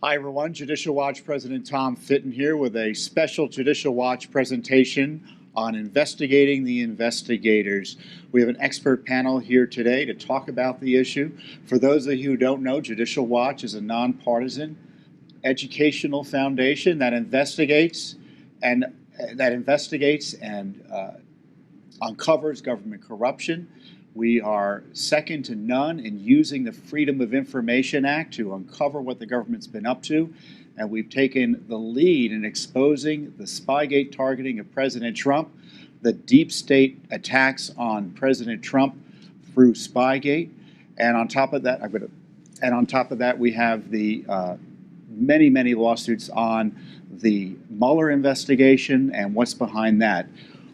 Hi, everyone. Judicial Watch President Tom Fitton here with a special Judicial Watch presentation on investigating the investigators. We have an expert panel here today to talk about the issue. For those of you who don't know, Judicial Watch is a nonpartisan educational foundation that investigates and uncovers government corruption. We are second to none in using the Freedom of Information Act to uncover what the government's been up to. And we've taken the lead in exposing the Spygate targeting of President Trump, the deep state attacks on President Trump through Spygate. And on top of that, we have the many lawsuits on the Mueller investigation and what's behind that.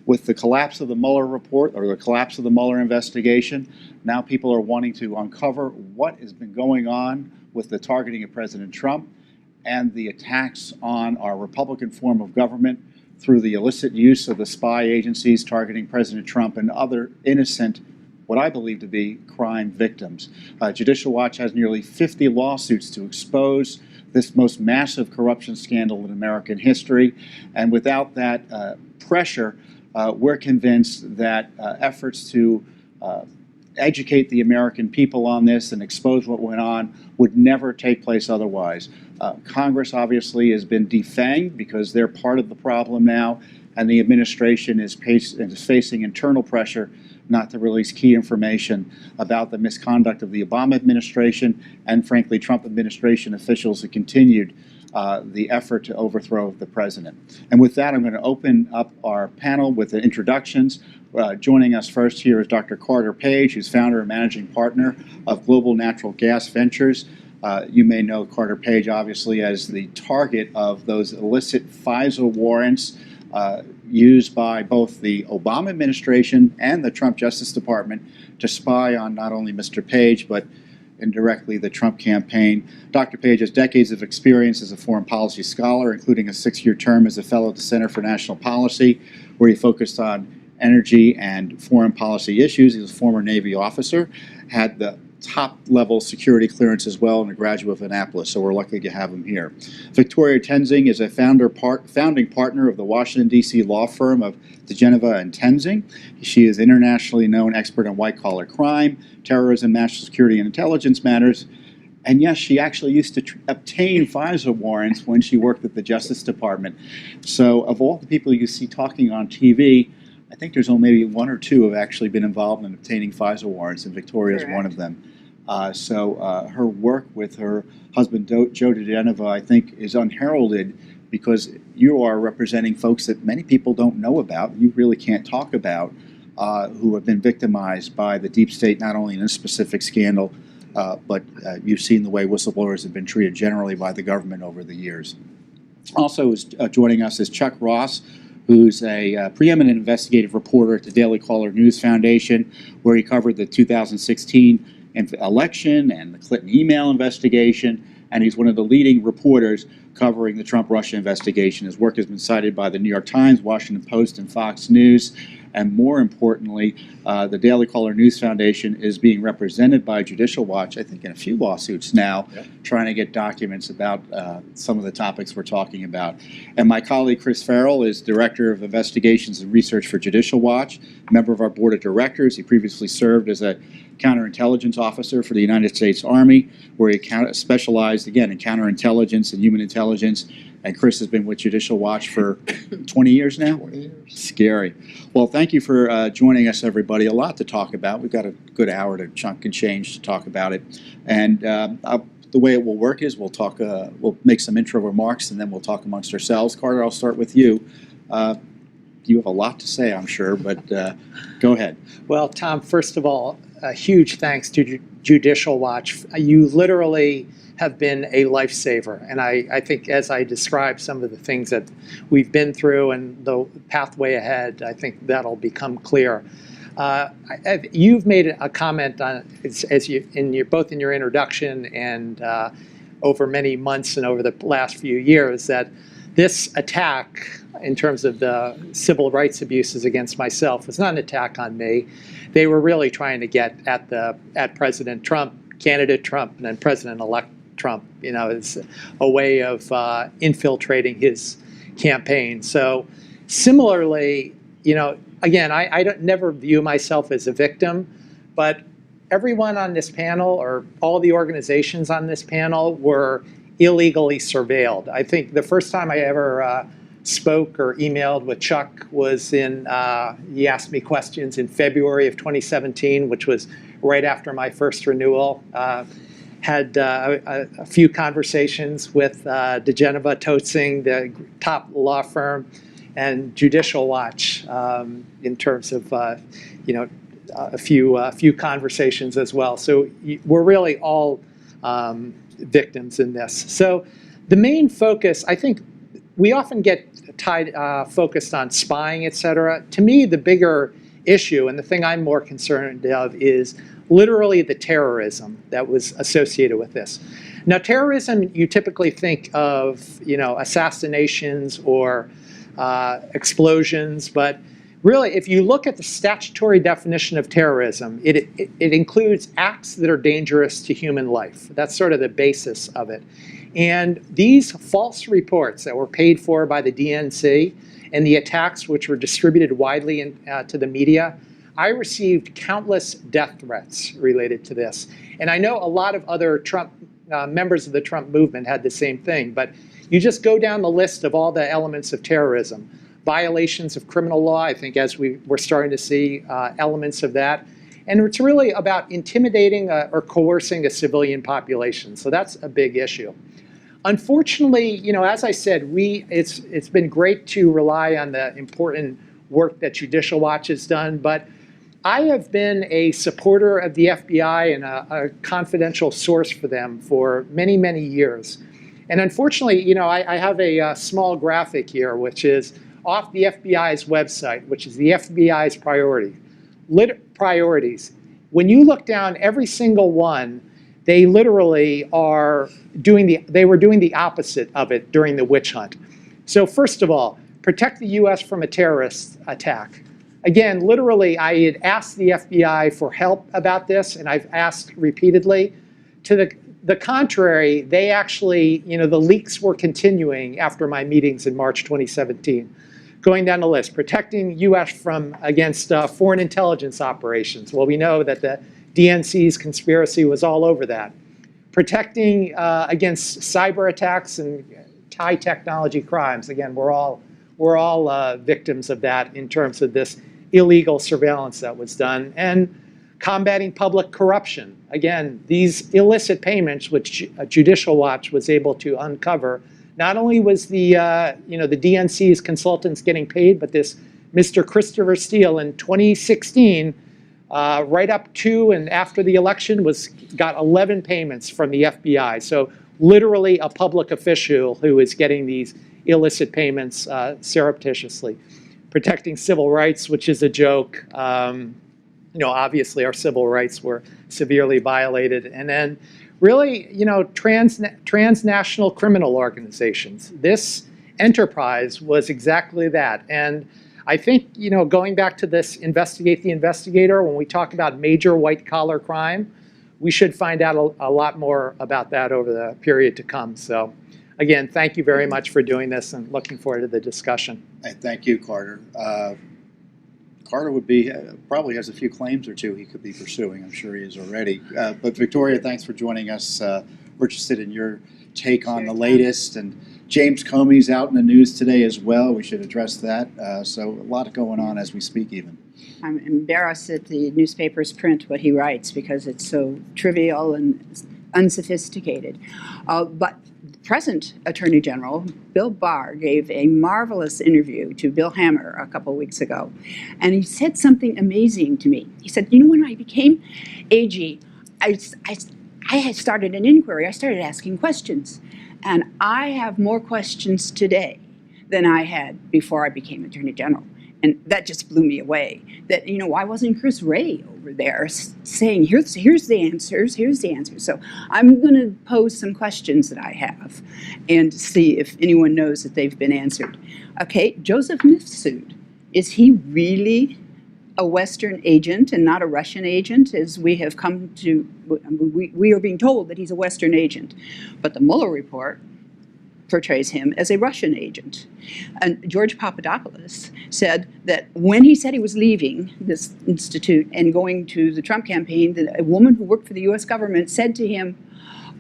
With the collapse of the Mueller report or the collapse of the Mueller investigation, now people are wanting to uncover what has been going on with the targeting of President Trump and the attacks on our Republican form of government through the illicit use of the spy agencies targeting President Trump and other innocent, what I believe to be crime victims. Judicial Watch has nearly 50 lawsuits to expose this most massive corruption scandal in American history. And without that pressure, we're convinced that efforts to educate the American people on this and expose what went on would never take place otherwise. Congress obviously has been defanged because they're part of the problem now, and the administration is facing internal pressure not to release key information about the misconduct of the Obama administration and, frankly, Trump administration officials who continued the effort to overthrow the president. And with that, I'm going to open up our panel with the introductions. Joining us first here is Dr. Carter Page, who's founder and managing partner of Global Natural Gas Ventures. You may know Carter Page, obviously, as the target of those illicit FISA warrants used by both the Obama administration and the Trump Justice Department to spy on not only Mr. Page, but indirectly the Trump campaign. Dr. Page has decades of experience as a foreign policy scholar, including a 6-year term as a fellow at the Center for National Policy, where he focused on energy and foreign policy issues. He was a former Navy officer, had the top-level security clearance as well, and a graduate of Annapolis, so we're lucky to have him here. Victoria Toensing is a founding partner of the Washington, D.C. law firm of diGenova and Toensing. She is an internationally known expert on white-collar crime, terrorism, national security, and intelligence matters. And yes, she actually used to obtain FISA warrants when she worked at the Justice Department. So of all the people you see talking on TV, I think there's only maybe 1 or 2 who have actually been involved in obtaining FISA warrants, and Victoria is one of them. So her work with her husband, Joe diGenova, I think is unheralded because you are representing folks that many people don't know about, you really can't talk about, who have been victimized by the deep state, not only in this specific scandal, but you've seen the way whistleblowers have been treated generally by the government over the years. Also joining us is Chuck Ross, who's a preeminent investigative reporter at the Daily Caller News Foundation, where he covered the 2016 election and the Clinton email investigation, and he's one of the leading reporters covering the Trump-Russia investigation. His work has been cited by the New York Times, Washington Post, and Fox News. And more importantly, the Daily Caller News Foundation is being represented by Judicial Watch, I think, in a few lawsuits now, trying to get documents about some of the topics we're talking about. And my colleague, Chris Farrell, is Director of Investigations and Research for Judicial Watch, member of our Board of Directors. He previously served as a counterintelligence officer for the United States Army, where he specialized, again, in counterintelligence and human intelligence. And Chris has been with Judicial Watch for 20 years now? 20 years. Scary. Well, thank you for joining us, everybody. A lot to talk about. We've got a good hour to chunk and change to talk about it. And the way it will work is we'll make some intro remarks, and then we'll talk amongst ourselves. Carter, I'll start with you. You have a lot to say, I'm sure, but go ahead. Well, Tom, first of all, a huge thanks to Judicial Watch. You literally have been a lifesaver. And I think as I describe some of the things that we've been through and the pathway ahead, I think that'll become clear. You've made a comment on, as you both in your introduction and over many months and over the last few years, that this attack in terms of the civil rights abuses against myself was not an attack on me. They were really trying to get at President Trump, candidate Trump, and then President-elect Trump, as a way of infiltrating his campaign. So similarly, again, I don't never view myself as a victim, but everyone on this panel, or all the organizations on this panel, were illegally surveilled. I think the first time I ever spoke or emailed with Chuck was he asked me questions in February of 2017, which was right after my first renewal. Had a few conversations with diGenova, Toensing, the top law firm, and Judicial Watch in terms of a few conversations as well. So we're really all victims in this. So the main focus, I think, we often get focused on spying, et cetera. To me, the bigger issue, and the thing I'm more concerned of, is literally the terrorism that was associated with this. Now, terrorism, you typically think of, assassinations or explosions, but really, if you look at the statutory definition of terrorism, it includes acts that are dangerous to human life. That's sort of the basis of it. And these false reports that were paid for by the DNC and the attacks which were distributed widely to the media, I received countless death threats related to this. And I know a lot of other members of the Trump movement had the same thing, but you just go down the list of all the elements of terrorism. Violations of criminal law, I think, as we're starting to see elements of that. And it's really about intimidating or coercing a civilian population. So that's a big issue. Unfortunately, as I said, it's been great to rely on the important work that Judicial Watch has done, but I have been a supporter of the FBI and a confidential source for them for many, many years. And unfortunately, I have a small graphic here, which is off the FBI's website, which is the FBI's priorities. When you look down every single one, they literally were doing the opposite of it during the witch hunt. So first of all, protect the US from a terrorist attack. Again, literally, I had asked the FBI for help about this, and I've asked repeatedly. To the contrary, they actually, the leaks were continuing after my meetings in March 2017. Going down the list, protecting US against foreign intelligence operations. Well, we know that the DNC's conspiracy was all over that. Protecting against cyber attacks and high technology crimes. Again, we're all victims of that in terms of this illegal surveillance that was done. And combating public corruption. Again, these illicit payments, which Judicial Watch was able to uncover, not only was the DNC's consultants getting paid, but this Mr. Christopher Steele in 2016, right up to and after the election, got 11 payments from the FBI. So literally a public official who is getting these illicit payments surreptitiously. Protecting civil rights, which is a joke. Obviously our civil rights were severely violated. And then really, transnational criminal organizations. This enterprise was exactly that. And I think, going back to this Investigate the Investigator, when we talk about major white-collar crime, we should find out a lot more about that over the period to come. So, again, thank you very much for doing this, and looking forward to the discussion. Hey, thank you, Carter. Carter probably has a few claims or two he could be pursuing. I'm sure he is already. But Victoria, thanks for joining us. We're interested in your take on the latest. And James Comey's out in the news today as well. We should address that. So a lot going on as we speak even. I'm embarrassed that the newspapers print what he writes because it's so trivial and unsophisticated. But present Attorney General Bill Barr gave a marvelous interview to Bill Hammer a couple weeks ago, and he said something amazing to me. He said, when I became AG, I had started an inquiry. I started asking questions, and I have more questions today than I had before I became Attorney General. And that just blew me away. That, why wasn't Chris Wray over there saying, here's the answers, here's the answers. So I'm going to pose some questions that I have and see if anyone knows that they've been answered. Okay, Joseph Mifsud, is he really a Western agent and not a Russian agent, as we have come to, we are being told that he's a Western agent. But the Mueller report portrays him as a Russian agent. And George Papadopoulos said that when he said he was leaving this institute and going to the Trump campaign, that a woman who worked for the US government said to him,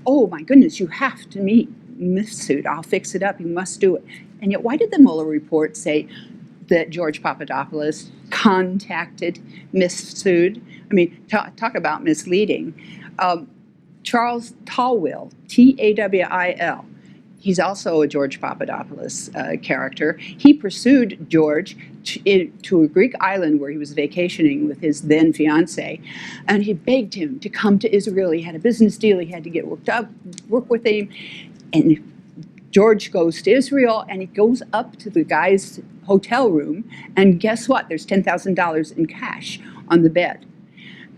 "Oh my goodness, you have to meet Mifsud. I'll fix it up. You must do it." And yet, why did the Mueller report say that George Papadopoulos contacted Mifsud? I mean, talk about misleading. Charles Tawil, Tawil, he's also a George Papadopoulos character. He pursued George to a Greek island where he was vacationing with his then fiancée, and he begged him to come to Israel. He had a business deal. He had to get work with him. And George goes to Israel, and he goes up to the guy's hotel room, and guess what? There's $10,000 in cash on the bed.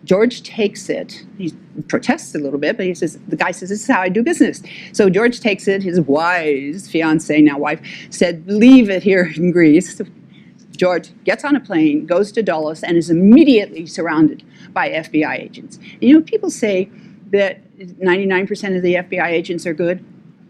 George takes it. He protests a little bit, but he says, the guy says, "This is how I do business." So George takes it. His wise fiancée, now wife, said, "Leave it here in Greece." George gets on a plane, goes to Dulles, and is immediately surrounded by FBI agents. And, you know, people say that 99% of the FBI agents are good.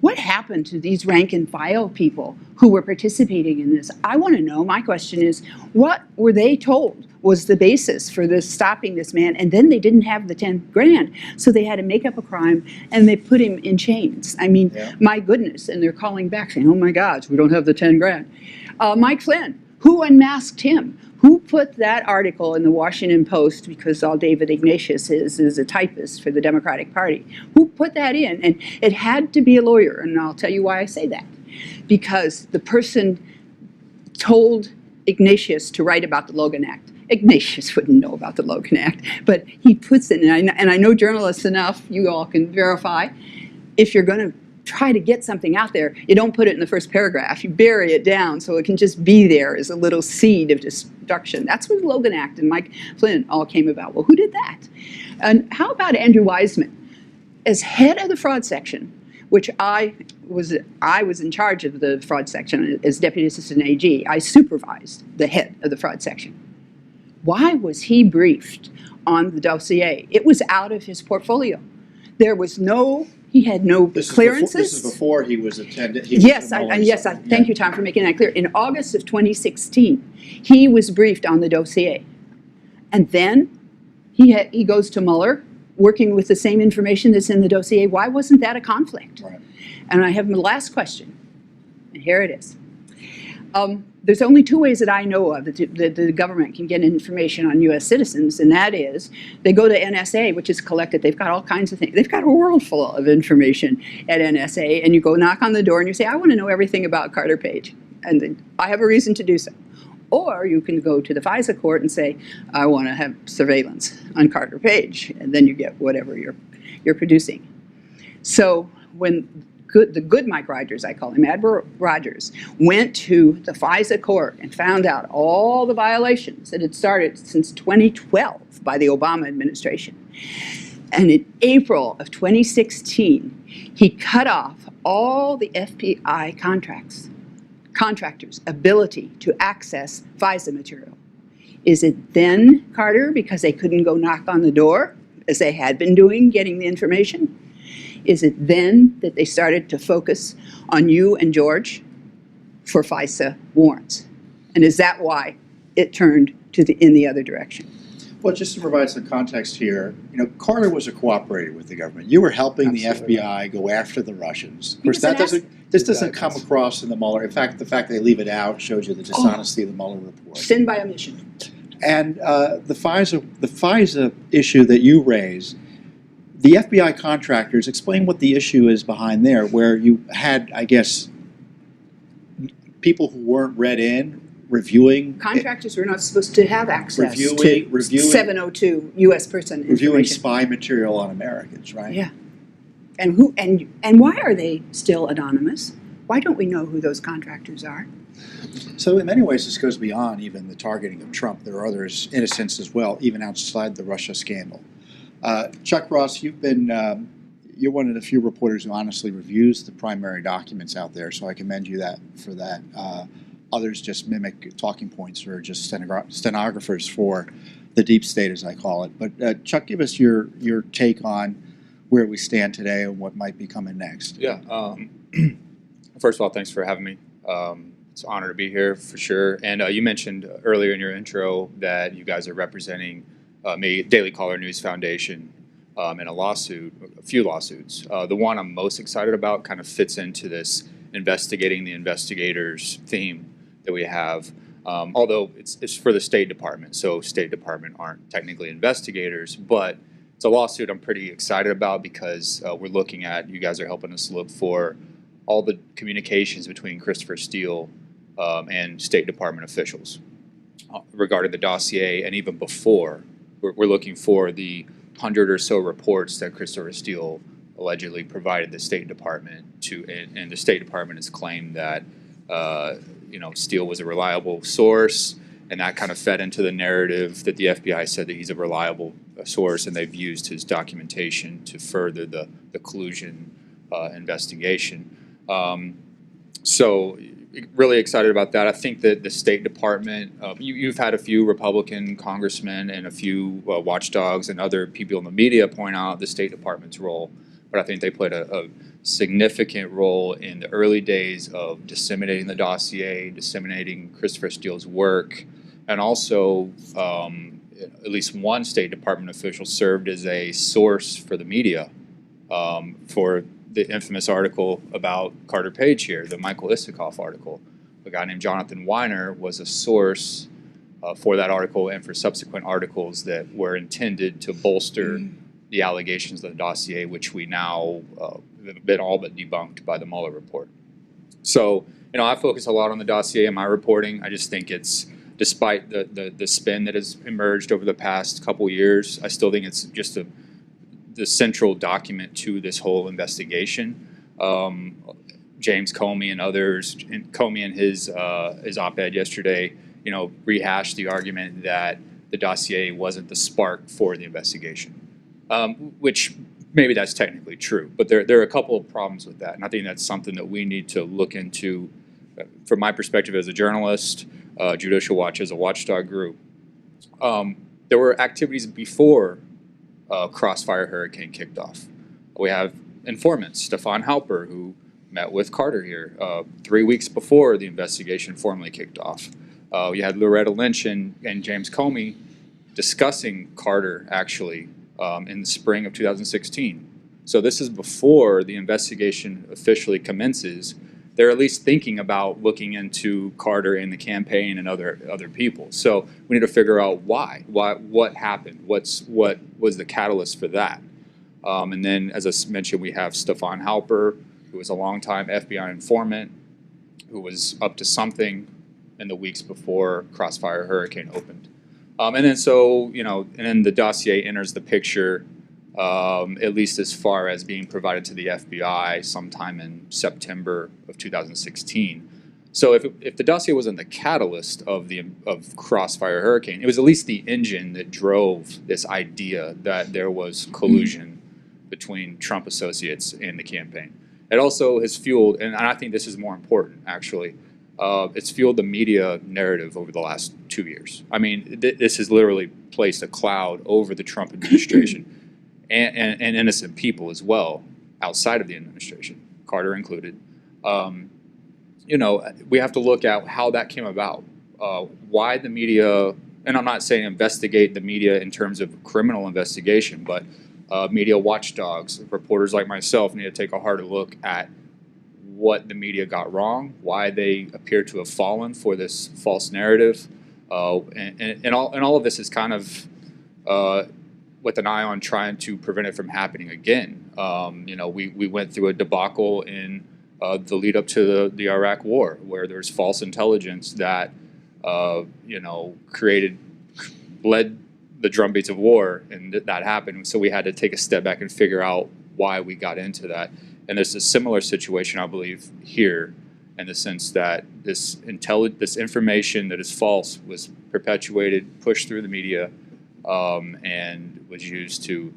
What happened to these rank and file people who were participating in this? I want to know. My question is, what were they told was the basis for this, stopping this man? And then they didn't have the 10 grand, so they had to make up a crime, and they put him in chains. I mean, my goodness. And they're calling back saying, "Oh my God, we don't have the 10 grand. Mike Flynn, who unmasked him? Who put that article in the Washington Post, because all David Ignatius is a typist for the Democratic Party? Who put that in?" And it had to be a lawyer, and I'll tell you why I say that. Because the person told Ignatius to write about the Logan Act. Ignatius wouldn't know about the Logan Act, but he puts it, and I know journalists enough, you all can verify, if you're going to try to get something out there, you don't put it in the first paragraph. You bury it down so it can just be there as a little seed of destruction. That's where the Logan Act and Mike Flynn all came about. Well, who did that? And how about Andrew Wiseman? As head of the fraud section, which I was in charge of the fraud section as Deputy Assistant AG, I supervised the head of the fraud section. Why was he briefed on the dossier? It was out of his portfolio. There was no, he had no clearances. This is before he was attended. Thank you, Tom, for making that clear. In August of 2016, he was briefed on the dossier. And then he goes to Mueller, working with the same information that's in the dossier. Why wasn't that a conflict? Right. And I have my last question, and here it is. There's only two ways that I know of that the government can get information on U.S. citizens, and that is they go to NSA, which is collected. They've got all kinds of things. They've got a world full of information at NSA, and you go knock on the door and you say, "I want to know everything about Carter Page," and then I have a reason to do so. Or you can go to the FISA court and say, "I want to have surveillance on Carter Page," and then you get whatever you're producing. So when the good Mike Rogers, I call him, Admiral Rogers, went to the FISA court and found out all the violations that had started since 2012 by the Obama administration. And in April of 2016, he cut off all the FBI contractors' ability to access FISA material. Is it then, Carter, because they couldn't go knock on the door, as they had been doing, getting the information? Is it then that they started to focus on you and George for FISA warrants? And is that why it turned in the other direction? Well, just to provide some context here, you know, Carter was a cooperator with the government. You were helping the FBI go after the Russians. Of course, this doesn't come across in the Mueller. In fact, the fact they leave it out shows you the dishonesty of the Mueller report. Sin by omission. And the FISA issue that you raise, the FBI contractors, explain what the issue is behind there, where you had, I guess, people who weren't read in, reviewing. Contractors were not supposed to have access to reviewing 702 U.S. person information. Reviewing spy material on Americans, right? Yeah. And why are they still anonymous? Why don't we know who those contractors are? So in many ways, this goes beyond even the targeting of Trump. There are others, in a sense, as well, even outside the Russia scandal. Chuck Ross, you're one of the few reporters who honestly reviews the primary documents out there, so I commend you for that. others just mimic talking points or just stenographers for the deep state, as I call it. But Chuck, give us your take on where we stand today and what might be coming next. Yeah. First of all, thanks for having me. It's an honor to be here for sure. And you mentioned earlier in your intro that you guys are representing Daily Caller News Foundation in a few lawsuits. The one I'm most excited about kind of fits into this investigating the investigators theme that we have. Although it's for the State Department, so State Department aren't technically investigators, but it's a lawsuit I'm pretty excited about because we're looking at, you guys are helping us look for all the communications between Christopher Steele and State Department officials regarding the dossier, and even before. We're looking for the 100 or so reports that Christopher Steele allegedly provided the State Department to, and the State Department has claimed that Steele was a reliable source, and that kind of fed into the narrative that the FBI said that he's a reliable source, and they've used his documentation to further the collusion investigation. So really excited about that. I think that the State Department, you've had a few Republican congressmen and a few watchdogs and other people in the media point out the State Department's role, but I think they played a significant role in the early days of disseminating the dossier, disseminating Christopher Steele's work, and also at least one State Department official served as a source for the media for the infamous article about Carter Page here, the Michael Isikoff article. A guy named Jonathan Weiner was a source for that article and for subsequent articles that were intended to bolster the allegations of the dossier, which we now have been all but debunked by the Mueller report. So, I focus a lot on the dossier in my reporting. I just think it's, despite the spin that has emerged over the past couple years, I still think it's just the central document to this whole investigation. James Comey and others, Comey in his op-ed yesterday, rehashed the argument that the dossier wasn't the spark for the investigation, which maybe that's technically true, but there are a couple of problems with that, and I think that's something that we need to look into. From my perspective as a journalist, Judicial Watch as a watchdog group, there were activities before Crossfire Hurricane kicked off. We have informants, Stefan Halper, who met with Carter here 3 weeks before the investigation formally kicked off. You had Loretta Lynch and James Comey discussing Carter actually in the spring of 2016. So this is before the investigation officially commences. They're at least thinking about looking into Carter and the campaign and other people. So we need to figure out why what happened, what was the catalyst for that. And then, as I mentioned, we have Stefan Halper, who was a longtime FBI informant, who was up to something in the weeks before Crossfire Hurricane opened. And then the dossier enters the picture, at least as far as being provided to the FBI sometime in September of 2016. So if the dossier wasn't the catalyst of Crossfire Hurricane, it was at least the engine that drove this idea that there was collusion between Trump associates and the campaign. It also has fueled, and I think this is more important actually, it's fueled the media narrative over the last 2 years. I mean, this has literally placed a cloud over the Trump administration and innocent people as well outside of the administration, Carter included. We have to look at how that came about, why the media, and I'm not saying investigate the media in terms of criminal investigation, but media watchdogs, reporters like myself need to take a harder look at what the media got wrong, why they appear to have fallen for this false narrative, and all of this is kind of with an eye on trying to prevent it from happening again. We went through a debacle in the lead up to the Iraq War, where there's false intelligence that led the drumbeats of war, and that happened. So we had to take a step back and figure out why we got into that. And there's a similar situation, I believe, here, in the sense that this information that is false was perpetuated, pushed through the media, and was used to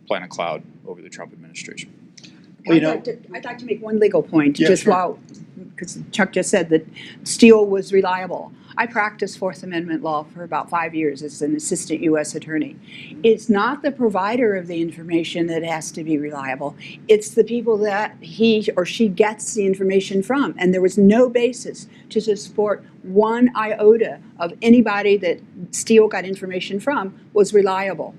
plant a cloud over the Trump administration. I'd like to make one legal point, Yeah, just sure. because Chuck just said that Steele was reliable. I practiced Fourth Amendment law for about 5 years as an assistant U.S. attorney. It's not the provider of the information that has to be reliable. It's the people that he or she gets the information from. And there was no basis to support one iota of anybody that Steele got information from was reliable.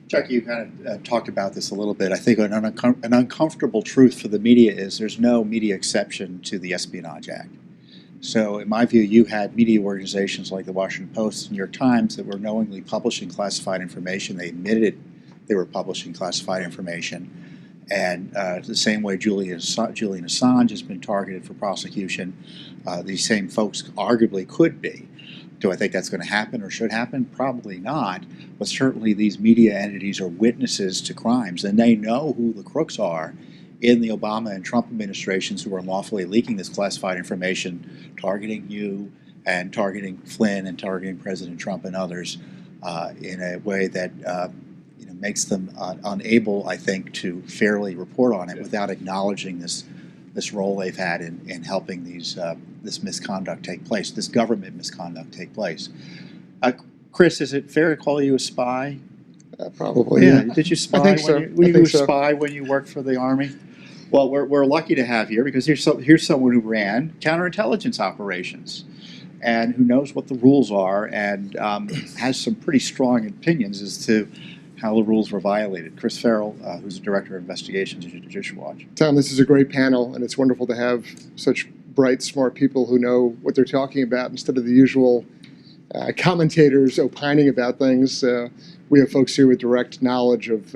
Chuck, you kind of talked about this a little bit. I think an uncomfortable truth for the media is there's no media exception to the Espionage Act. So in my view, you had media organizations like the Washington Post and New York Times that were knowingly publishing classified information. They admitted they were publishing classified information. And the same way Julian Assange has been targeted for prosecution, these same folks arguably could be. Do I think that's going to happen or should happen? Probably not. But certainly these media entities are witnesses to crimes, and they know who the crooks are in the Obama and Trump administrations who are unlawfully leaking this classified information, targeting you and targeting Flynn and targeting President Trump and others in a way that makes them unable, I think, to fairly report on it without acknowledging this role they've had in helping this misconduct take place, this government misconduct take place. Chris, is it fair to call you a spy? Probably. Yeah. Did you spy? I think so. Were you a so. spy when you worked for the Army? Well, we're lucky to have here because here's someone who ran counterintelligence operations and who knows what the rules are and has some pretty strong opinions as to how the rules were violated. Chris Farrell, who's the Director of Investigations at Judicial Watch. Tom, this is a great panel, and it's wonderful to have such bright, smart people who know what they're talking about instead of the usual commentators opining about things. We have folks here with direct knowledge of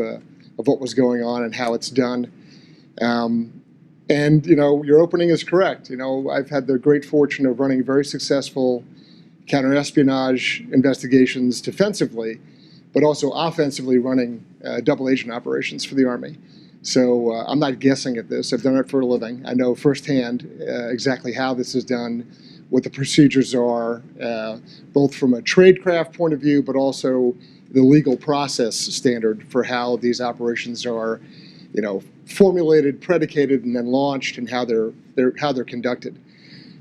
what was going on and how it's done. And, your opening is correct. I've had the great fortune of running very successful counter-espionage investigations defensively, but also offensively running double agent operations for the Army. So I'm not guessing at this. I've done it for a living. I know firsthand exactly how this is done, what the procedures are, both from a tradecraft point of view, but also the legal process standard for how these operations are, formulated, predicated, and then launched, and how they're conducted.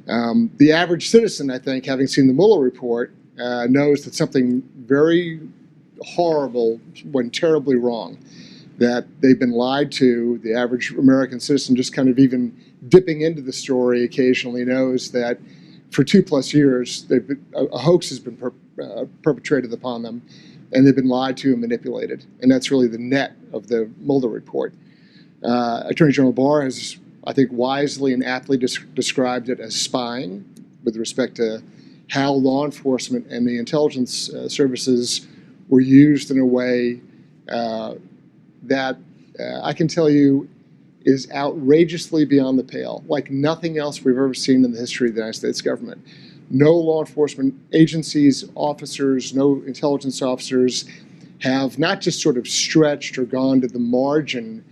The average citizen, I think, having seen the Mueller report, knows that something very horrible went terribly wrong, that they've been lied to. The average American citizen, just kind of even dipping into the story occasionally, knows that for 2+ years a hoax has been perpetrated upon them, and they've been lied to and manipulated. And that's really the net of the Mueller report. Attorney General Barr has, I think, wisely and aptly described it as spying with respect to how law enforcement and the intelligence services were used in a way that I can tell you is outrageously beyond the pale, like nothing else we've ever seen in the history of the United States government. No law enforcement agencies, officers, no intelligence officers have not just sort of stretched or gone to the margin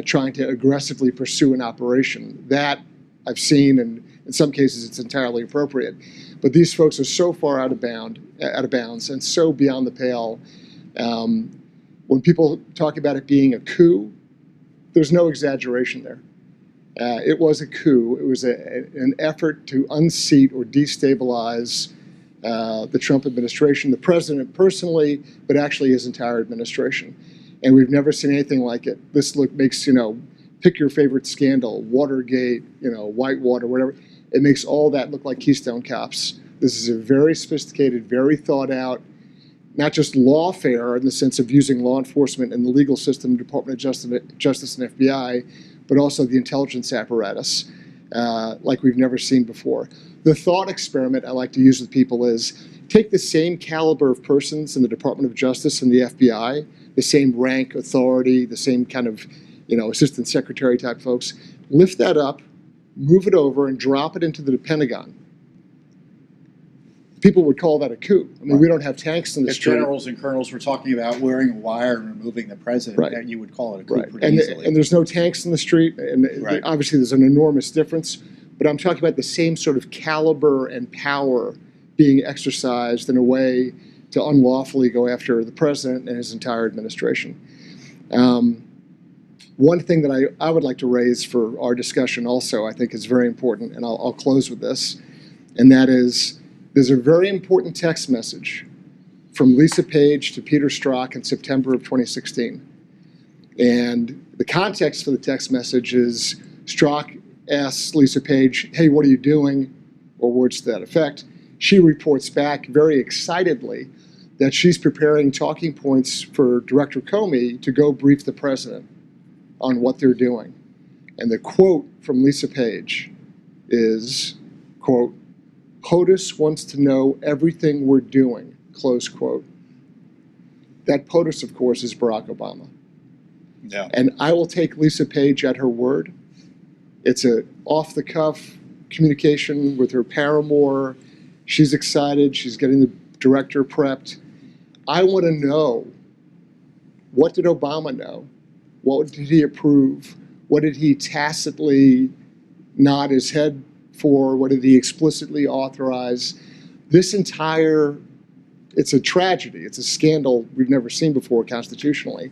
trying to aggressively pursue an operation. That I've seen, and in some cases it's entirely appropriate. But these folks are so far out of bounds, and so beyond the pale. When people talk about it being a coup, there's no exaggeration there. It was a coup. It was an effort to unseat or destabilize the Trump administration, the president personally, but actually his entire administration. And we've never seen anything like it. This makes, pick your favorite scandal, Watergate, Whitewater, whatever. It makes all that look like Keystone Cops. This is a very sophisticated, very thought out, not just lawfare in the sense of using law enforcement and the legal system, Department of Justice and FBI, but also the intelligence apparatus, like we've never seen before. The thought experiment I like to use with people is take the same caliber of persons in the Department of Justice and the FBI, the same rank, authority, the same kind of, assistant secretary type folks, lift that up, move it over, and drop it into the Pentagon. People would call that a coup. I mean, right. We don't have tanks in the street. If generals and colonels were talking about wearing a wire and removing the president, right. You would call it a coup right. pretty easily. And there's no tanks in the street, and right. Obviously there's an enormous difference, but I'm talking about the same sort of caliber and power being exercised in a way to unlawfully go after the president and his entire administration. One thing that I would like to raise for our discussion also, I think is very important, and I'll close with this, and that is there's a very important text message from Lisa Page to Peter Strzok in September of 2016. And the context for the text message is Strzok asks Lisa Page, hey, what are you doing? Or words to that effect. She reports back very excitedly that she's preparing talking points for Director Comey to go brief the president on what they're doing. And the quote from Lisa Page is, quote, POTUS wants to know everything we're doing, close quote. That POTUS, of course, is Barack Obama. Yeah. And I will take Lisa Page at her word. It's a off-the-cuff communication with her paramour. She's excited. She's getting the director prepped. I want to know, what did Obama know? What did he approve? What did he tacitly nod his head for? What did he explicitly authorize? This entire, it's a tragedy. It's a scandal we've never seen before constitutionally.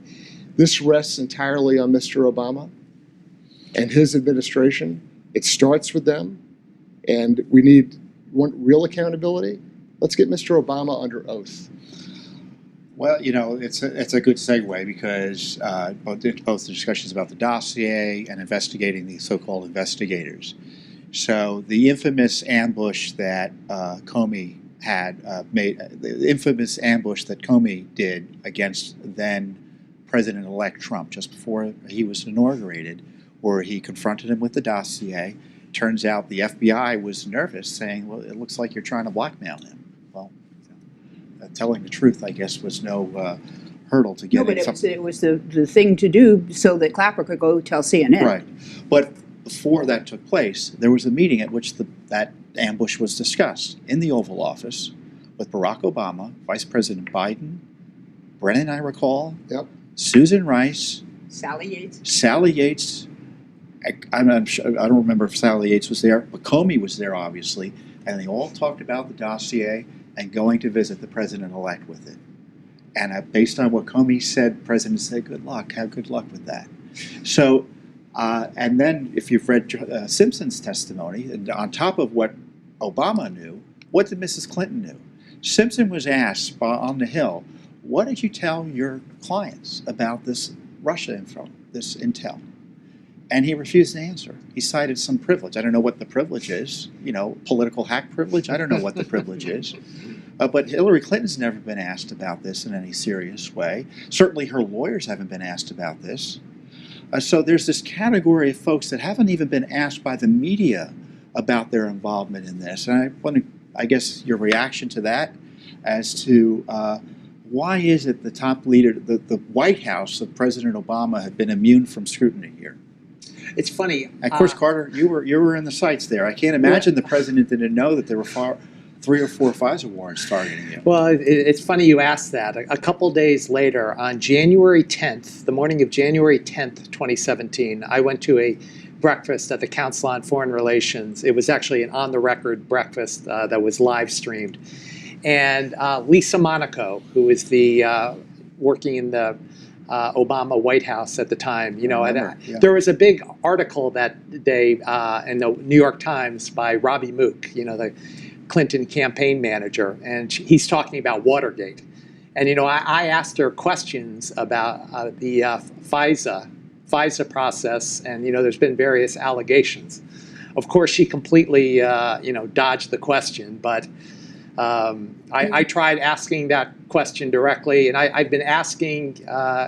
This rests entirely on Mr. Obama and his administration. It starts with them, and we want real accountability. Let's get Mr. Obama under oath. Well, you know, it's a good segue because both the discussions about the dossier and investigating the so-called investigators. So the infamous ambush that Comey had made, the infamous ambush that Comey did against then President-elect Trump just before he was inaugurated, where he confronted him with the dossier. Turns out the FBI was nervous, saying, well, it looks like you're trying to blackmail him. Well, telling the truth, I guess, was no hurdle to get No, but it was the thing to do so that Clapper could go tell CNN. Right. But before that took place, there was a meeting at which that ambush was discussed in the Oval Office with Barack Obama, Vice President Biden, Brennan, I recall, Yep. Susan Rice, Sally Yates. I'm sure, I don't remember if Sally Yates was there, but Comey was there, obviously, and they all talked about the dossier and going to visit the president-elect with it. And based on what Comey said, the president said, good luck, have good luck with that. So, and then if you've read Simpson's testimony, and on top of what Obama knew, what did Mrs. Clinton know? Simpson was asked on the Hill, what did you tell your clients about this Russia info, this intel? And he refused to answer. He cited some privilege. I don't know what the privilege is, you know, political hack privilege. I don't know what the privilege is. But Hillary Clinton's never been asked about this in any serious way. Certainly her lawyers haven't been asked about this. So there's this category of folks that haven't even been asked by the media about their involvement in this. And I want I guess, your reaction to that as to why is it the top leader, the White House of President Obama had been immune from scrutiny here? It's funny. Of course, Carter, you were in the sites there. I can't imagine the president didn't know that there were 3 or 4 FISA warrants targeting you. Well, it's funny you asked that. A couple days later, on January 10th, the morning of January 10th, 2017, I went to a breakfast at the Council on Foreign Relations. It was actually an on-the-record breakfast that was live streamed. And Lisa Monaco, who was the working in the Obama White House at the time, you know, there was a big article that day in the New York Times by Robbie Mook, you know, the Clinton campaign manager, and he's talking about Watergate. And, you know, I asked her questions about the FISA process, and, you know, there's been various allegations. Of course, she completely, you know, dodged the question, but I tried asking that question directly, and I've been asking,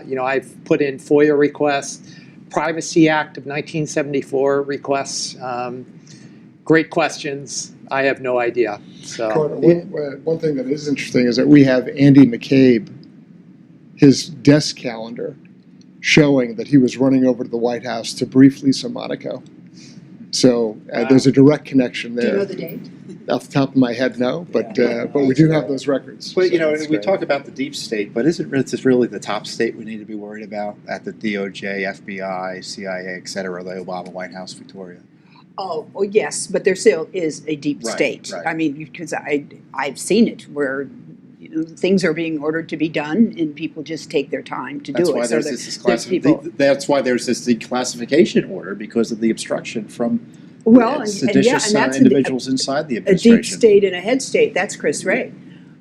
you know, I've put in FOIA requests, Privacy Act of 1974 requests, great questions. I have no idea. So one thing that is interesting is that we have Andy McCabe, his desk calendar, showing that he was running over to the White House to brief Lisa Monaco. So there's a direct connection there. Do you know the date? Off the top of my head, no, but we do have those records. But, you so know, we talk about the deep state, but isn't this really the top state we need to be worried about at the DOJ, FBI, CIA, et cetera, the Obama White House, Victoria? Oh, yes, but there still is a deep state. Right. I mean, because I've seen it where things are being ordered to be done, and people just take their time to do it. Why So that's why there's this declassification order, because of the obstruction from seditious that's individuals inside the a administration. deep state and a head state. That's Chris Wray.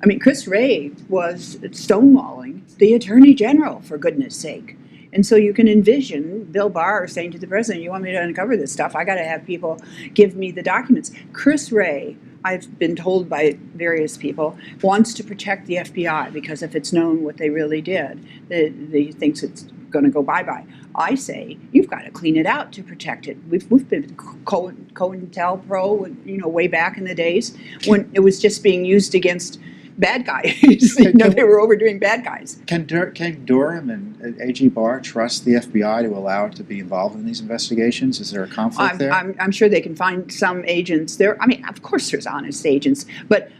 I mean, Chris Wray was stonewalling the Attorney General, for goodness sake. And so you can envision Bill Barr saying to the president, you want me to uncover this stuff? I got to have people give me the documents. Chris Wray, I've been told by various people, wants to protect the FBI because if it's known what they really did, he thinks it's going to go bye-bye. I say, you've got to clean it out to protect it. We've been COINTELPRO, way back in the days when it was just being used against bad guys. They were overdoing bad guys. Can Durham and AG Barr trust the FBI to allow it to be involved in these investigations? Is there a conflict there? I'm sure they can find some agents there. I mean, of course there's honest agents, but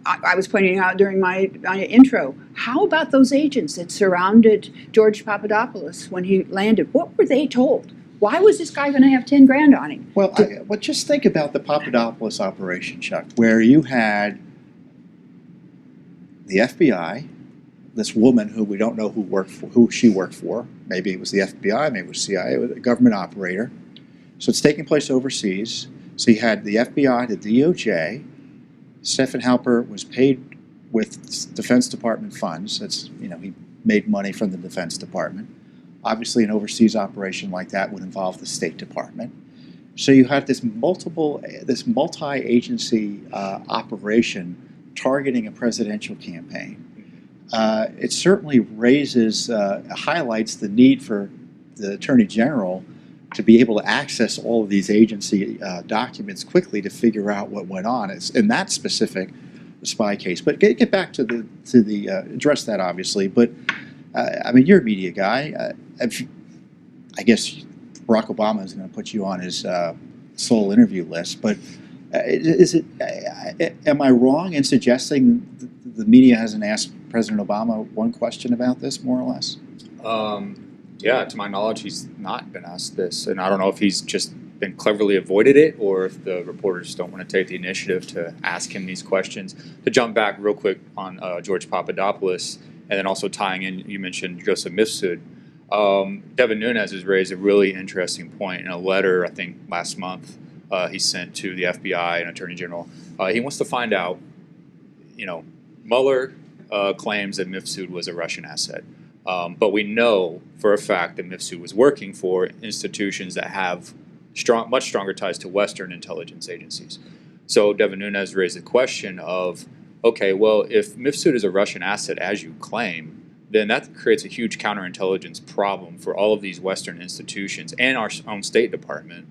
I was pointing out during my intro, how about those agents that surrounded George Papadopoulos when he landed? What were they told? Why was this guy going to have 10 grand on him? Well, just think about the Papadopoulos operation, Chuck, where you had the FBI, this woman who we don't know who she worked for. Maybe it was the FBI, maybe it was CIA, it was a government operator. So it's taking place overseas. So you had the FBI, the DOJ. Stephen Halper was paid with Defense Department funds. That's, he made money from the Defense Department. Obviously, an overseas operation like that would involve the State Department. So you have this multi-agency operation targeting a presidential campaign. It certainly highlights the need for the Attorney General to be able to access all of these agency documents quickly to figure out what went on in that specific spy case. But get back to the address that, obviously. But I mean, you're a media guy. I guess Barack Obama is going to put you on his sole interview list. But am I wrong in suggesting the media hasn't asked President Obama one question about this, more or less? Yeah, to my knowledge, he's not been asked this. And I don't know if he's just been cleverly avoided it or if the reporters don't want to take the initiative to ask him these questions. To jump back real quick on George Papadopoulos, and then also tying in, you mentioned Joseph Mifsud. Devin Nunes has raised a really interesting point in a letter, I think, last month he sent to the FBI and Attorney General. He wants to find out, Mueller claims that Mifsud was a Russian asset. But we know for a fact that Mifsud was working for institutions that have much stronger ties to Western intelligence agencies. So Devin Nunes raised the question of, okay, well, if Mifsud is a Russian asset, as you claim, then that creates a huge counterintelligence problem for all of these Western institutions and our own State Department,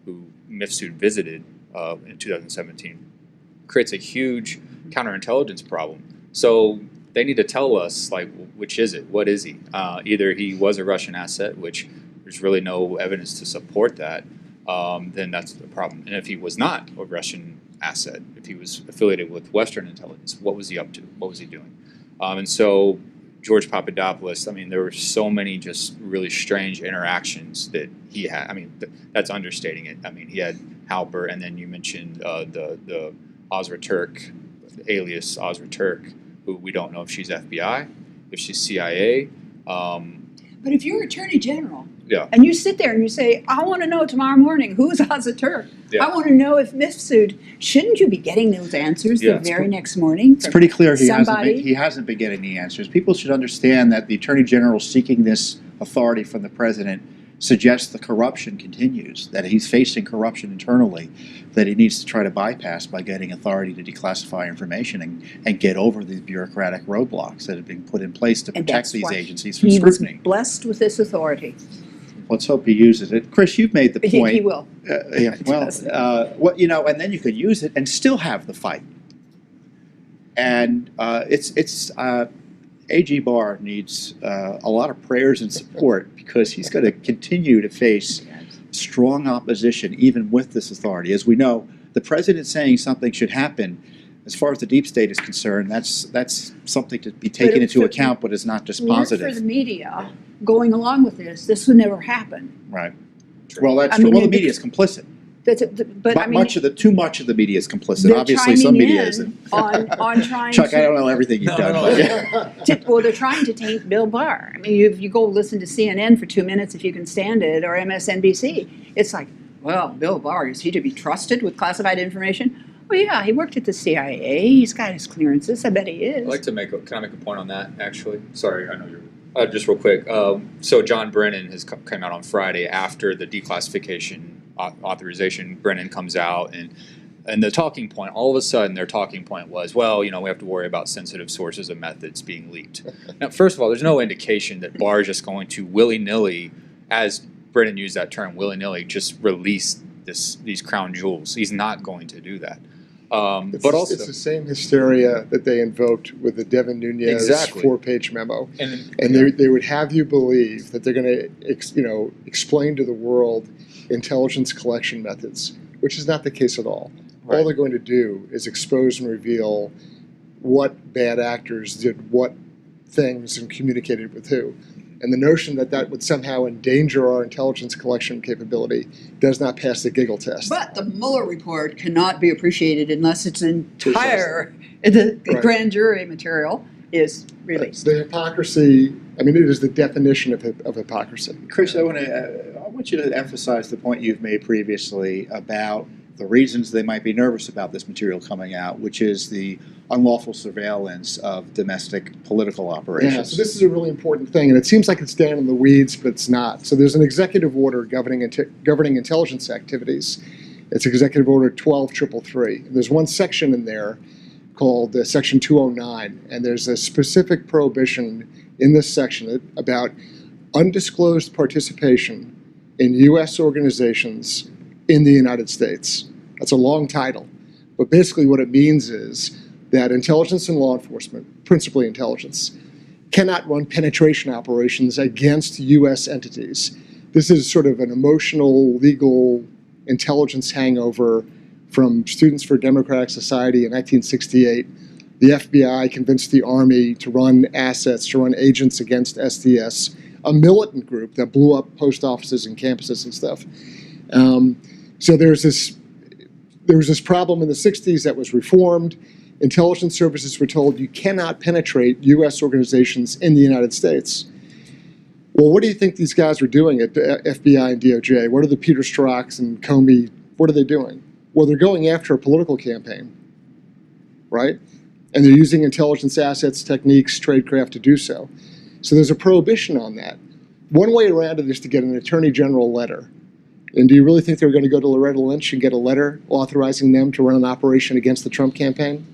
who Mifsud visited in 2017. Creates a huge counterintelligence problem. So they need to tell us, like, which is it? What is he? Either he was a Russian asset, which there's really no evidence to support that, then that's the problem. And if he was not a Russian asset, if he was affiliated with Western intelligence, what was he up to? What was he doing? And so George Papadopoulos, I mean, there were so many just really strange interactions that he had. I mean, that's understating it. I mean, he had Halper, and then you mentioned the Ozra Turk, alias Ozra Turk, who we don't know if she's FBI, if she's CIA. But if you're Attorney General, yeah, and you sit there and you say, I want to know tomorrow morning, who's Ozra Turk? Yeah. I want to know if Mifsud, shouldn't you be getting those answers the very next morning? It's pretty clear he hasn't been getting the answers. People should understand that the Attorney General seeking this authority from the President suggests the corruption continues, that he's facing corruption internally, that he needs to try to bypass by getting authority to declassify information and get over these bureaucratic roadblocks that have been put in place to protect these agencies from scrutiny. He was blessed with this authority. Let's hope he uses it. Chris, you've made the point. He will. Yeah, well, and then you could use it and still have the fight. And AG Barr needs a lot of prayers and support because he's going to continue to face strong opposition even with this authority. As we know, the president saying something should happen, as far as the deep state is concerned, that's something to be taken into account, but is not just positive. For the media going along with this would never happen. Right. Well, that's true. Well, the media is complicit. But I mean, too much of the media is complicit. they're Obviously, some chiming media in isn't. on trying Chuck, to. I don't know everything you've done. But yeah. Well, they're trying to taint Bill Barr. I mean, you go listen to CNN for 2 minutes if you can stand it, or MSNBC. It's like, well, Bill Barr, is he to be trusted with classified information? Well, yeah, he worked at the CIA. He's got his clearances. I bet he is. I'd like to can I make a point on that, actually? Sorry, I know you're, just real quick. So John Brennan has come out on Friday after the declassification authorization. Brennan comes out and the talking point, all of a sudden their talking point was, well, we have to worry about sensitive sources and methods being leaked. Now, first of all, there's no indication that Barr is just going to willy-nilly, as Brennan used that term, willy-nilly just release these crown jewels. He's not going to do that. But also, it's the same hysteria that they invoked with the Devin Nunes 4-page memo, and they would have you believe that they're going to explain to the world intelligence collection methods, which is not the case at all. Right. All they're going to do is expose and reveal what bad actors did what things and communicated with who. And the notion that that would somehow endanger our intelligence collection capability does not pass the giggle test. But the Mueller report cannot be appreciated unless its entire the grand jury material is released. The hypocrisy, I mean, it is the definition of hypocrisy. Chris, I want you to emphasize the point you've made previously about the reasons they might be nervous about this material coming out, which is the unlawful surveillance of domestic political operations. Yeah, so this is a really important thing, and it seems like it's down in the weeds, but it's not. So there's an executive order governing intelligence activities. It's Executive Order 12333. There's one section in there called Section 209, and there's a specific prohibition in this section about undisclosed participation in U.S. organizations in the United States. That's a long title, but basically what it means is that intelligence and law enforcement, principally intelligence, cannot run penetration operations against U.S. entities. This is sort of an emotional, legal intelligence hangover from Students for Democratic Society in 1968. The FBI convinced the Army to run assets, to run agents against SDS, a militant group that blew up post offices and campuses and stuff. So there was this problem in the 60s that was reformed. Intelligence services were told you cannot penetrate U.S. organizations in the United States. Well, what do you think these guys were doing at the FBI and DOJ? What are the Peter Strzoks and Comey, what are they doing? Well, they're going after a political campaign, right? And they're using intelligence assets, techniques, tradecraft to do so. So there's a prohibition on that. One way around it is to get an attorney general letter. And do you really think they were going to go to Loretta Lynch and get a letter authorizing them to run an operation against the Trump campaign?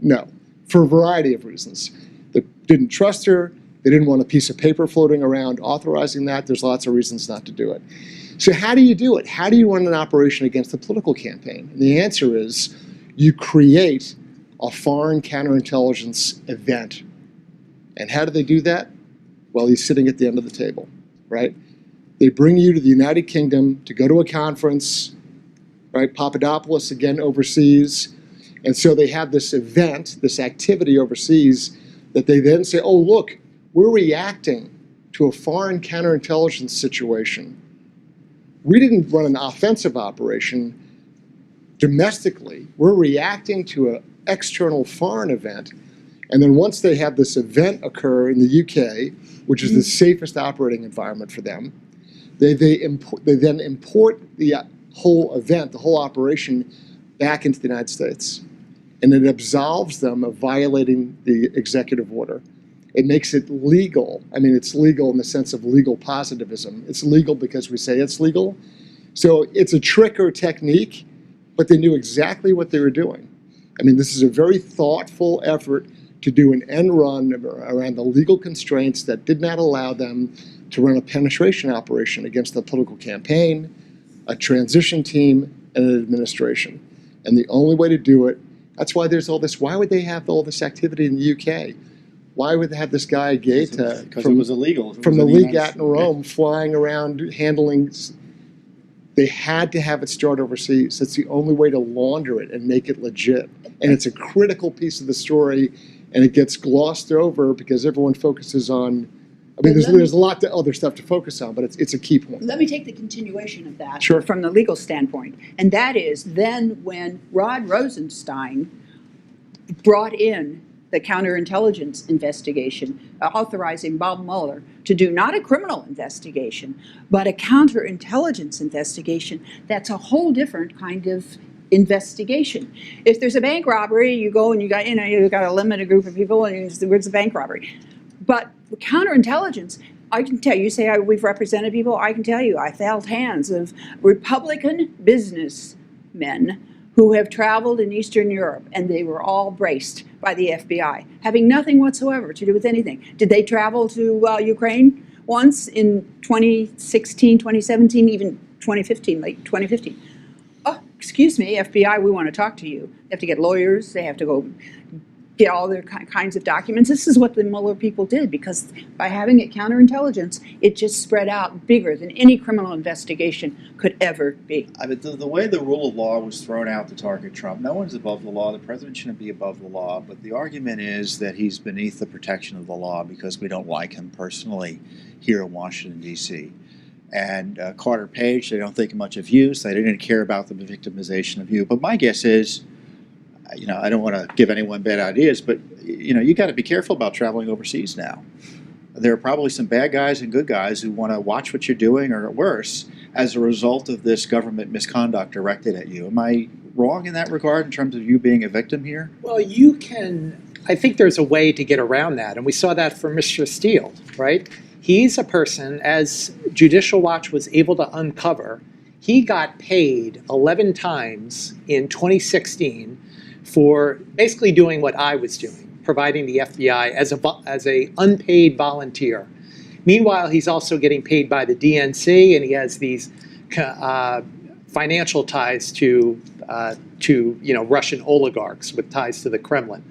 No, for a variety of reasons. They didn't trust her. They didn't want a piece of paper floating around authorizing that. There's lots of reasons not to do it. So how do you do it? How do you run an operation against a political campaign? And the answer is you create a foreign counterintelligence event. And how do they do that? Well, he's sitting at the end of the table, right? They bring you to the United Kingdom to go to a conference, right? Papadopoulos again overseas. And so they have this event, this activity overseas that they then say, oh, look, we're reacting to a foreign counterintelligence situation. We didn't run an offensive operation domestically. We're reacting to an external foreign event. And then once they have this event occur in the UK, which is the safest operating environment for them, they then import the whole event, the whole operation, back into the United States. And it absolves them of violating the executive order. It makes it legal. I mean, it's legal in the sense of legal positivism. It's legal because we say it's legal. So it's a trick or technique, but they knew exactly what they were doing. I mean, this is a very thoughtful effort to do an end run around the legal constraints that did not allow them to run a penetration operation against the political campaign, a transition team, and an administration. And the only way to do it, that's why there's all this, why would they have all this activity in the UK? Why would they have this guy Gaeta because it was illegal from the Legat in Rome flying around handling? They had to have it start overseas. That's the only way to launder it and make it legit. And it's a critical piece of the story, and it gets glossed over because everyone focuses on I mean, Well, there's a lot of other stuff to focus on, but it's a key point. Let me take the continuation of that Sure. from the legal standpoint. And that is then when Rod Rosenstein brought in the counterintelligence investigation, authorizing Bob Mueller to do not a criminal investigation, but a counterintelligence investigation, that's a whole different kind of investigation. If there's a bank robbery, you go and you got a limited group of people and it's a bank robbery. But counterintelligence, I can tell you, say we've represented people, I can tell you, I held hands of Republican businessmen who have traveled in Eastern Europe, and they were all braced by the FBI, having nothing whatsoever to do with anything. Did they travel to Ukraine once in 2016, 2017, even 2015, late 2015? Oh, excuse me, FBI, we want to talk to you. They have to get lawyers, they have to go get all their kinds of documents. This is what the Mueller people did, because by having it counterintelligence, it just spread out bigger than any criminal investigation could ever be. I mean, the way the rule of law was thrown out to target Trump, no one's above the law. The president shouldn't be above the law. But the argument is that he's beneath the protection of the law because we don't like him personally here in Washington, D.C. And Carter Page, they don't think much of you, so they didn't care about the victimization of you. But my guess is, I don't want to give anyone bad ideas, but you got to be careful about traveling overseas now. There are probably some bad guys and good guys who want to watch what you're doing, or worse, as a result of this government misconduct directed at you. Am I wrong in that regard in terms of you being a victim here? Well, I think there's a way to get around that, and we saw that for Mr. Steele, right? He's a person, as Judicial Watch was able to uncover, he got paid 11 times in 2016 for basically doing what I was doing, providing the FBI as a unpaid volunteer. Meanwhile, he's also getting paid by the DNC, and he has these financial ties to Russian oligarchs with ties to the Kremlin.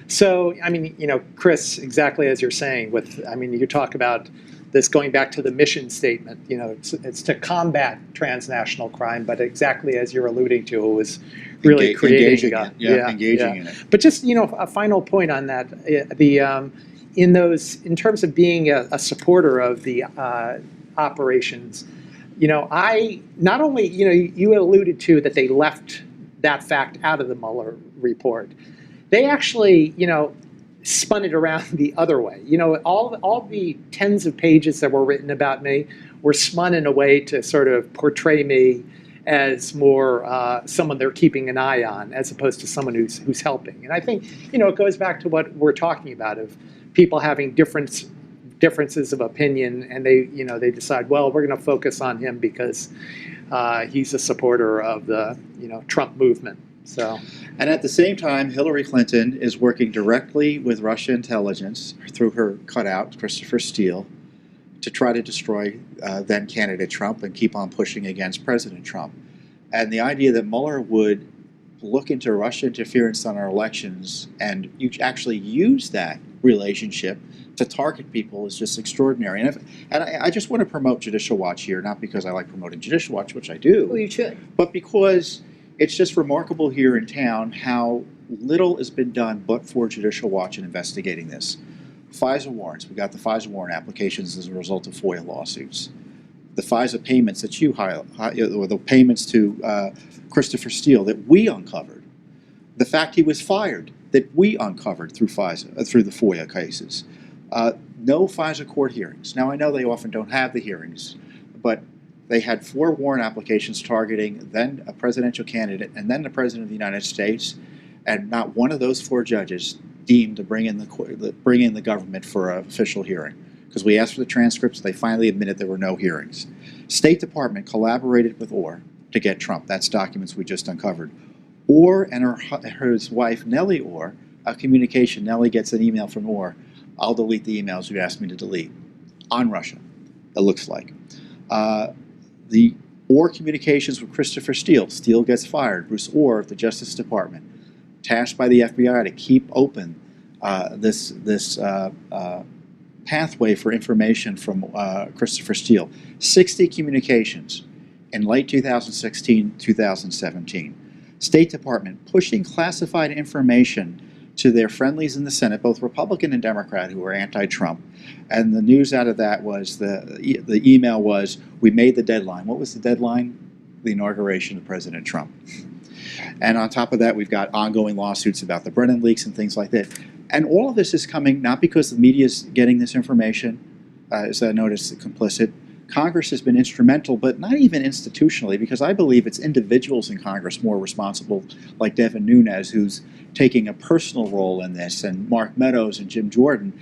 So, I mean, Chris, exactly as you're saying, you talk about this going back to the mission statement, it's to combat transnational crime, but exactly as you're alluding to, it was really creating engaging in it. But just, a final point on that, in terms of being a supporter of the operations, I not only, you alluded to that they left that fact out of the Mueller report. They actually, spun it around the other way. All the tens of pages that were written about me were spun in a way to sort of portray me as more someone they're keeping an eye on, as opposed to someone who's helping. And I think, it goes back to what we're talking about, of people having differences of opinion, and they decide, well, we're going to focus on him because he's a supporter of the Trump movement. So, and at the same time, Hillary Clinton is working directly with Russia intelligence through her cutout, Christopher Steele, to try to destroy then candidate Trump and keep on pushing against President Trump. And the idea that Mueller would look into Russia interference on our elections and you actually use that relationship to target people is just extraordinary. And I just want to promote Judicial Watch here, not because I like promoting Judicial Watch, which I do. Well, you should. But because it's just remarkable here in town how little has been done but for Judicial Watch in investigating this. FISA warrants. We got the FISA warrant applications as a result of FOIA lawsuits. The FISA payments that you highlight, or the payments to Christopher Steele that we uncovered. The fact he was fired that we uncovered through FISA, through the FOIA cases. No FISA court hearings. Now I know they often don't have the hearings, but they had 4 warrant applications targeting then a presidential candidate and then the President of the United States, and not one of those 4 judges deemed to bring in the government for an official hearing. Because we asked for the transcripts, they finally admitted there were no hearings. State Department collaborated with Orr to get Trump. That's documents we just uncovered. Orr and his wife, Nellie Orr, a communication. Nellie gets an email from Orr. I'll delete the emails you asked me to delete. On Russia, it looks like. The Orr communications with Christopher Steele. Steele gets fired. Bruce Orr of the Justice Department, tasked by the FBI to keep open this pathway for information from Christopher Steele. 60 communications in late 2016, 2017. State Department pushing classified information to their friendlies in the Senate, both Republican and Democrat, who were anti-Trump. And the news out of that was the email was, we made the deadline. What was the deadline? The inauguration of President Trump. And on top of that, we've got ongoing lawsuits about the Brennan leaks and things like that. And all of this is coming not because the media is getting this information, as I noticed, complicit. Congress has been instrumental, but not even institutionally, because I believe it's individuals in Congress more responsible, like Devin Nunes, who's taking a personal role in this, and Mark Meadows and Jim Jordan.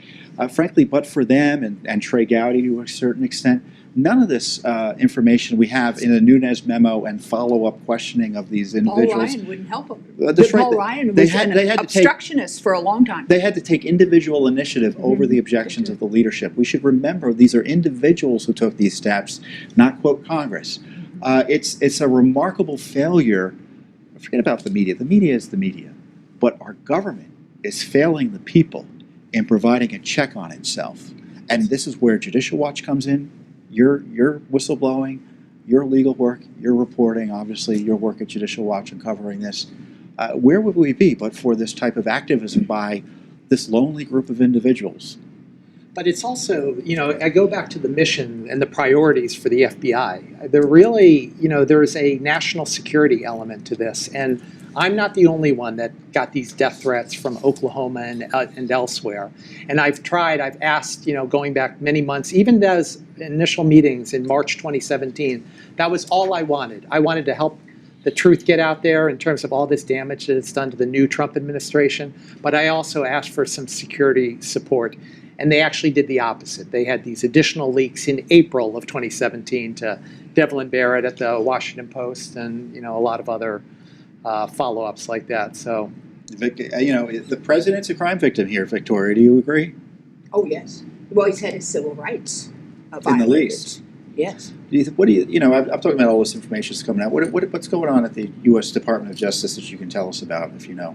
Frankly, but for them and Trey Gowdy to a certain extent, none of this information we have in a Nunes memo and follow-up questioning of these individuals. Paul Ryan wouldn't help them. That's right. Paul Ryan was an obstructionist for a long time. They had to take individual initiative over the objections of the leadership. We should remember these are individuals who took these steps, not, quote, Congress. It's a remarkable failure. Forget about the media. The media is the media. But our government is failing the people in providing a check on itself. And this is where Judicial Watch comes in. Your whistleblowing, your legal work, your reporting, obviously your work at Judicial Watch and covering this. Where would we be but for this type of activism by this lonely group of individuals? But it's also, you know, I go back to the mission and the priorities for the FBI. They're really, you know, there's a national security element to this. And I'm not the only one that got these death threats from Oklahoma and elsewhere. And I've asked, you know, going back many months, even those initial meetings in March 2017, that was all I wanted. I wanted to help the truth get out there in terms of all this damage that it's done to the new Trump administration. But I also asked for some security support. And they actually did the opposite. They had these additional leaks in April of 2017 to Devlin Barrett at the Washington Post and, you know, a lot of other follow-ups like that. So, you know, the president's a crime victim here, Victoria. Do you agree? Oh, yes. Well, he's had his civil rights violated. In the least. Yes. What do you know, I'm talking about all this information that's coming out. What's going on at the U.S. Department of Justice that you can tell us about, if you know?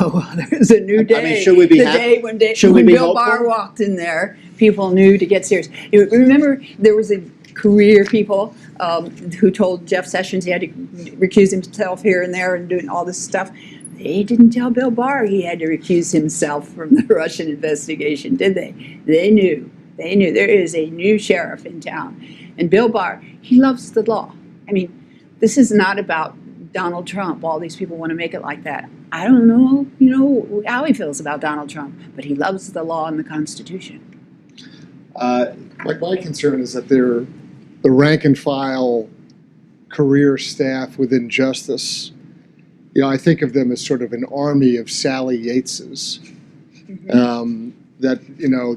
Oh, well, there's a new day. I mean, should we be the day when we be Bill hopeful? Barr walked in there, people knew to get serious. Remember, there was a career people who told Jeff Sessions he had to recuse himself here and there and doing all this stuff. They didn't tell Bill Barr he had to recuse himself from the Russian investigation, did they? They knew. They knew. There is a new sheriff in town. And Bill Barr, he loves the law. I mean, this is not about Donald Trump. All these people want to make it like that. I don't know, you know, how he feels about Donald Trump, but he loves the law and the Constitution. My concern is that they're the rank and file career staff within justice. You know, I think of them as sort of an army of Sally Yateses. That, you know,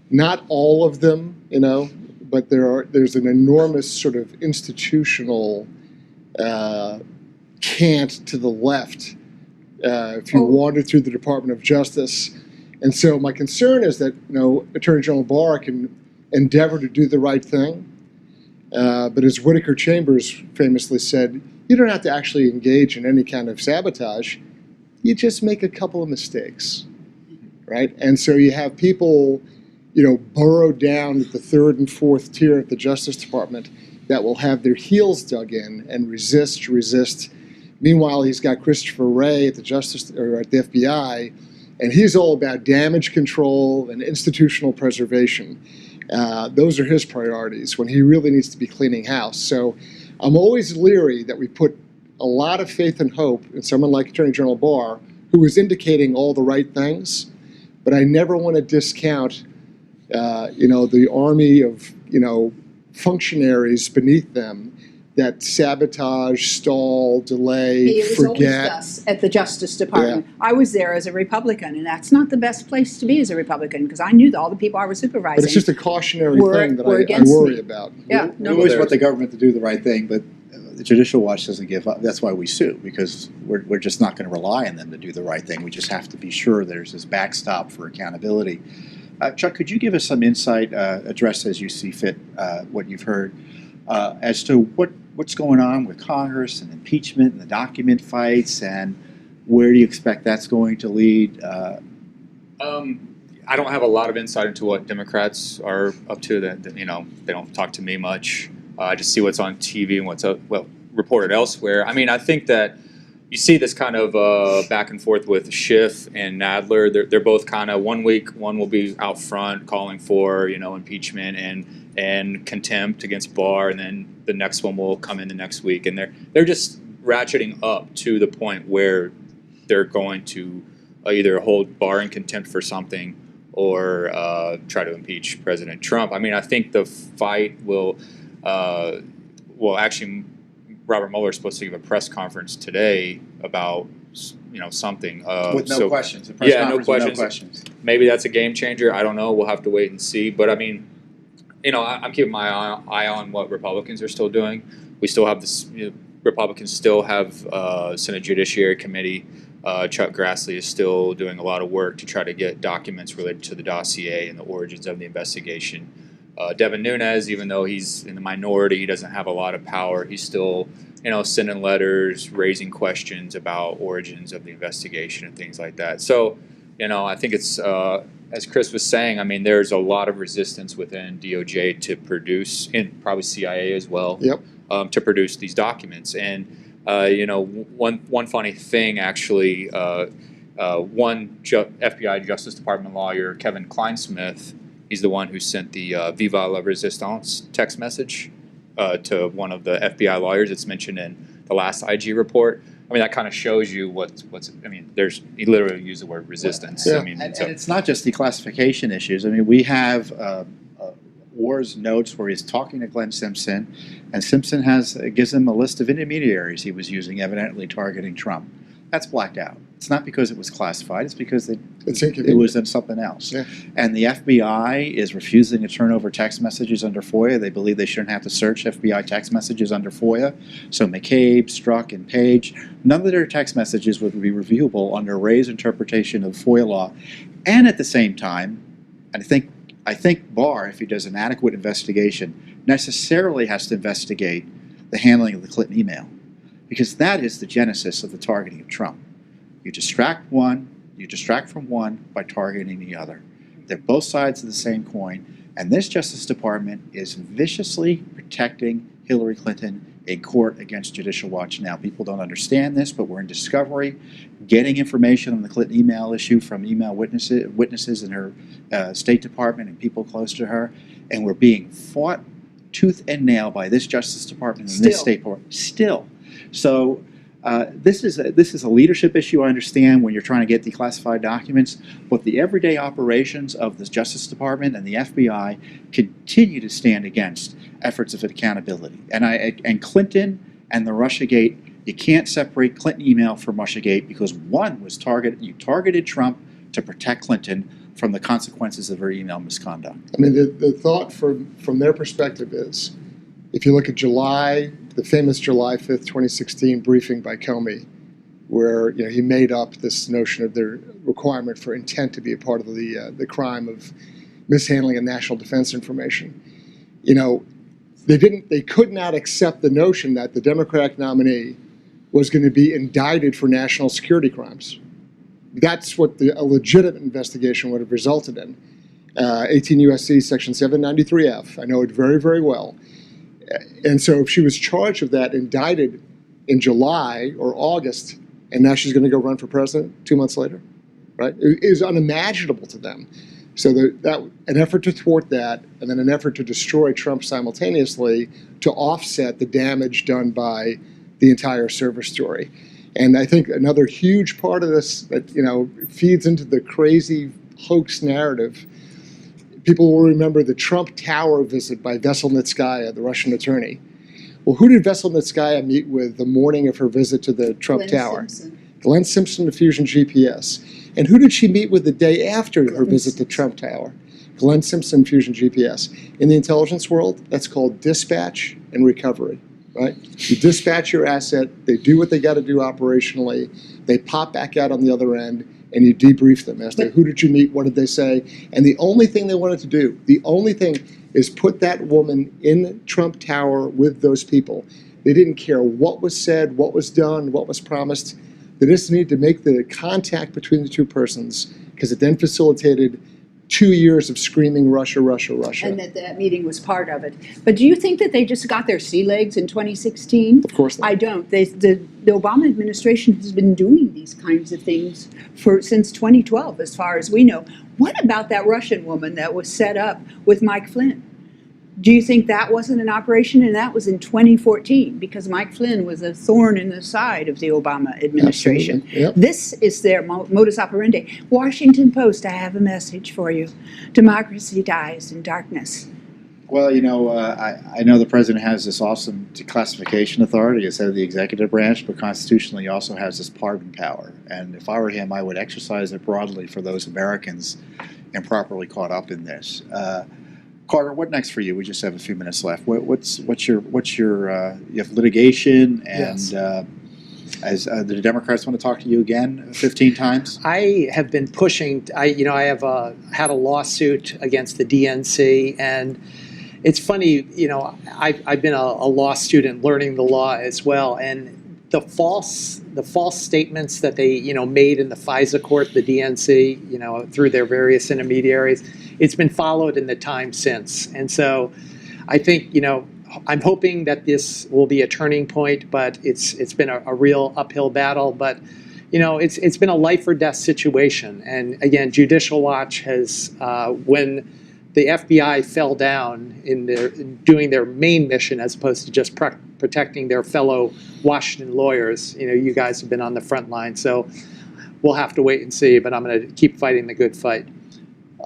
not all of them, you know, but there's an enormous sort of institutional cant to the left if you wander through the Department of Justice. And so my concern is that, you know, Attorney General Barr can endeavor to do the right thing. But as Whittaker Chambers famously said, you don't have to actually engage in any kind of sabotage. You just make a couple of mistakes, right? And so you have people, you know, burrow down at the third and fourth tier at the Justice Department that will have their heels dug in and resist. Meanwhile, he's got Christopher Wray at the FBI, and he's all about damage control and institutional preservation. Those are his priorities when he really needs to be cleaning house. So I'm always leery that we put a lot of faith and hope in someone like Attorney General Barr, who is indicating all the right things, but I never want to discount, you know, the army of, you know, functionaries beneath them that sabotage, stall, delay, It was always forget. us at the Justice Department. I was there as a Republican, and that's not the best place to be as a Republican, because I knew that all the people I was supervising. But it's just a cautionary were thing that I against worry me. about. Yeah, We always want the government to do the right thing, but the Judicial Watch doesn't give up. That's why we sue, because we're just not going to rely on them to do the right thing. We just have to be sure there's this backstop for accountability. Chuck, could you give us some insight, address as you see fit what you've heard, as to what's going on with Congress and impeachment and the document fights, and where do you expect that's going to lead? I don't have a lot of insight into what Democrats are up to. That you know, they don't talk to me much. I just see what's on TV and what's reported elsewhere. I mean, I think that, you see this kind of back and forth with Schiff and Nadler. They're both kind of 1 week. One will be out front calling for impeachment and contempt against Barr, and then the next one will come in the next week, and they're just ratcheting up to the point where they're going to either hold Barr in contempt for something or try to impeach President Trump. I mean, I think the fight will actually. Robert Mueller is supposed to give a press conference today about something. With no questions. No questions. Maybe that's a game changer. I don't know. We'll have to wait and see. But I mean, I'm keeping my eye on what Republicans are still doing. We still have this. Republicans still have Senate Judiciary Committee. Chuck Grassley is still doing a lot of work to try to get documents related to the dossier and the origins of the investigation. Devin Nunes, even though he's in the minority, he doesn't have a lot of power. He's still, sending letters, raising questions about origins of the investigation and things like that. So, I think it's, as Chris was saying, I mean, there's a lot of resistance within DOJ to produce, and probably CIA as well, to produce these documents. And, one funny thing, actually, one FBI Justice Department lawyer, Kevin Kleinsmith, he's the one who sent the Viva la Resistance text message to one of the FBI lawyers. It's mentioned in the last IG report. I mean, that kind of shows you what's. I mean, he literally used the word resistance. Yeah. I mean, And it's not just declassification issues. I mean, we have Orr's notes where he's talking to Glenn Simpson, and Simpson gives him a list of intermediaries he was using, evidently targeting Trump. That's blacked out. It's not because it was classified. It's because it was in something else. Yeah. And the FBI is refusing to turn over text messages under FOIA. They believe they shouldn't have to search FBI text messages under FOIA. So McCabe, Strzok, and Page, none of their text messages would be reviewable under Wray's interpretation of FOIA law. And at the same time, and I think Barr, if he does an adequate investigation, necessarily has to investigate the handling of the Clinton email, because that is the genesis of the targeting of Trump. You distract from one by targeting the other. They're both sides of the same coin, and this Justice Department is viciously protecting Hillary Clinton in court against Judicial Watch now. People don't understand this, but we're in discovery, getting information on the Clinton email issue from email witnesses in her State Department and people close to her, and we're being fought tooth and nail by this Justice Department and this State Department. Still. So this is a leadership issue, I understand, when you're trying to get declassified documents, but the everyday operations of the Justice Department and the FBI continue to stand against efforts of accountability. And Clinton and the Russiagate, you can't separate Clinton email from Russiagate, because one was you targeted Trump to protect Clinton from the consequences of her email misconduct. I mean, the thought from their perspective is, if you look at the famous July 5th, 2016 briefing by Comey, where he made up this notion of their requirement for intent to be a part of the crime of mishandling of national defense information. They could not accept the notion that the Democratic nominee was going to be indicted for national security crimes. That's what a legitimate investigation would have resulted in. 18 U.S.C. Section 793F. I know it very, very well. And so if she was charged with that, indicted in July or August, and now she's going to go run for president 2 months later, right? It is unimaginable to them. So an effort to thwart that, and then an effort to destroy Trump simultaneously to offset the damage done by the entire server story. And I think another huge part of this that feeds into the crazy hoax narrative. People will remember the Trump Tower visit by Veselnitskaya, the Russian attorney. Well, who did Veselnitskaya meet with the morning of her visit to the Trump Tower? Glenn Simpson of Fusion GPS. And who did she meet with the day after her visit to Trump Tower? Glenn Simpson, Fusion GPS. In the intelligence world, that's called dispatch and recovery, right? You dispatch your asset, they do what they got to do operationally, they pop back out on the other end, and you debrief them as to who did you meet, what did they say, and the only thing they wanted to do, the only thing is put that woman in Trump Tower with those people. They didn't care what was said, what was done, what was promised. They just needed to make the contact between the two persons, because it then facilitated 2 years of screaming Russia, Russia, Russia. And that meeting was part of it. But do you think that they just got their sea legs in 2016? Of course not. I don't. The Obama administration has been doing these kinds of things since 2012, as far as we know. What about that Russian woman that was set up with Mike Flynn? Do you think that wasn't an operation? And that was in 2014, because Mike Flynn was a thorn in the side of the Obama administration. Yep. This is their modus operandi. Washington Post, I have a message for you. Democracy dies in darkness. Well, you know, I know the president has this awesome declassification authority as head of the executive branch, but constitutionally he also has this pardon power. And if I were him, I would exercise it broadly for those Americans improperly caught up in this. Carter, what next for you? We just have a few minutes left. What's your you have litigation, and Yes. The Democrats want to talk to you again 15 times? I have been pushing. I have had a lawsuit against the DNC, and it's funny. I've been a law student learning the law as well, and the false statements that they made in the FISA court, the DNC, through their various intermediaries, it's been followed in the time since, and so I think I'm hoping that this will be a turning point, but it's been a real uphill battle. But it's been a life or death situation. And again, Judicial Watch has, when the FBI fell down in doing their main mission as opposed to just protecting their fellow Washington lawyers, you guys have been on the front line. So we'll have to wait and see. But I'm going to keep fighting the good fight.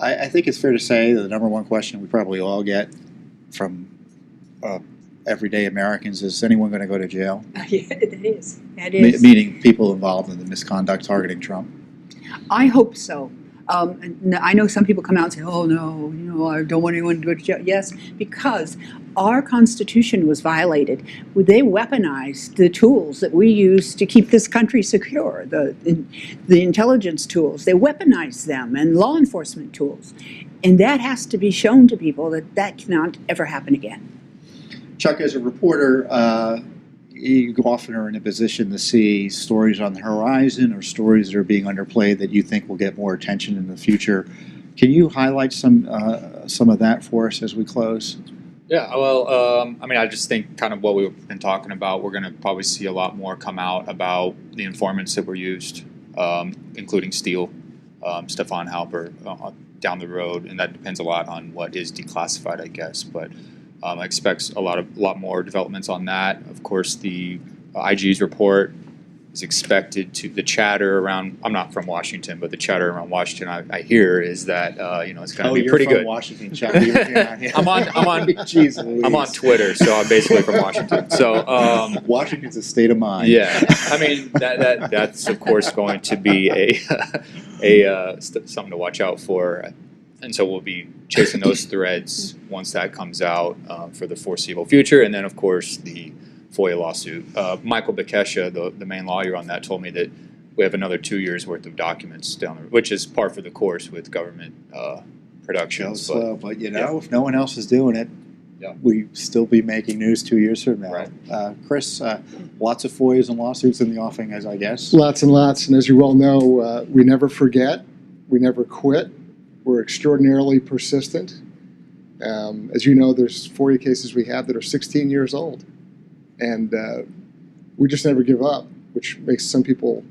I think it's fair to say that the number one question we probably all get from everyday Americans is anyone going to go to jail? Yeah, it is. It is. Meaning people involved in the misconduct targeting Trump. I hope so. I know some people come out and say, "Oh no, I don't want anyone to go to jail." Yes, because our Constitution was violated. They weaponized the tools that we use to keep this country secure. The intelligence tools, they weaponized them, and law enforcement tools, and that has to be shown to people that cannot ever happen again. Chuck, as a reporter, you often are in a position to see stories on the horizon or stories that are being underplayed that you think will get more attention in the future. Can you highlight some of that for us as we close? Yeah, well, I just think kind of what we've been talking about, we're going to probably see a lot more come out about the informants that were used, including Steele, Stefan Halper, down the road, and that depends a lot on what is declassified, I guess, but I expect a lot more developments on that. Of course, the IG's report is expected to, the chatter around, I'm not from Washington, but the chatter around Washington I hear is that, it's going to be pretty good. Washington, Chuck. I'm on Twitter, so I'm basically from Washington. So Washington's a state of mind. Yeah, that's of course going to be something to watch out for, and so we'll be chasing those threads once that comes out for the foreseeable future, and then of course the FOIA lawsuit. Michael Bekesha, the main lawyer on that, told me that we have another 2 years worth of documents down there, which is par for the course with government productions. But if no one else is doing it, yeah, we still be making news 2 years from now. Right. Chris, lots of FOIAs and lawsuits in the offing, as I guess. Lots and lots, and as you well know, we never forget, we never quit. We're extraordinarily persistent. As you know, there's FOIA cases we have that are 16 years old. And we just never give up, which makes some people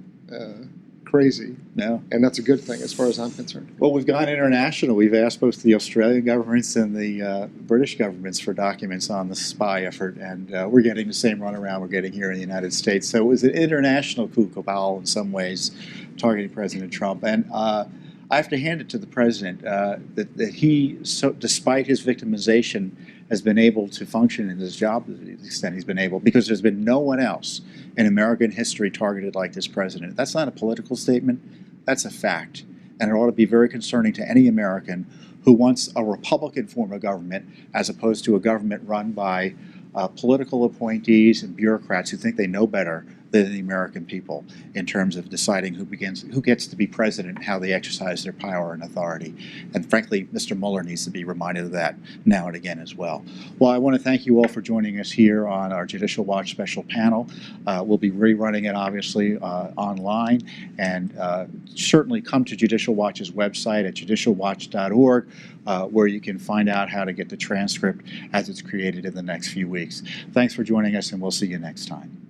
crazy. No. And that's a good thing as far as I'm concerned. Well, we've gone international. We've asked both the Australian governments and the British governments for documents on the spy effort, and we're getting the same runaround we're getting here in the United States. So it was an international coup cabal in some ways targeting President Trump. And I have to hand it to the president that he, despite his victimization, has been able to function in his job to the extent he's been able, because there's been no one else in American history targeted like this president. That's not a political statement, that's a fact. And it ought to be very concerning to any American who wants a Republican form of government as opposed to a government run by political appointees and bureaucrats who think they know better than the American people in terms of deciding who gets to be president and how they exercise their power and authority. And frankly, Mr. Mueller needs to be reminded of that now and again as well. Well, I want to thank you all for joining us here on our Judicial Watch special panel. We'll be rerunning it obviously online, and certainly come to Judicial Watch's website at judicialwatch.org, where you can find out how to get the transcript as it's created in the next few weeks. Thanks for joining us, and we'll see you next time.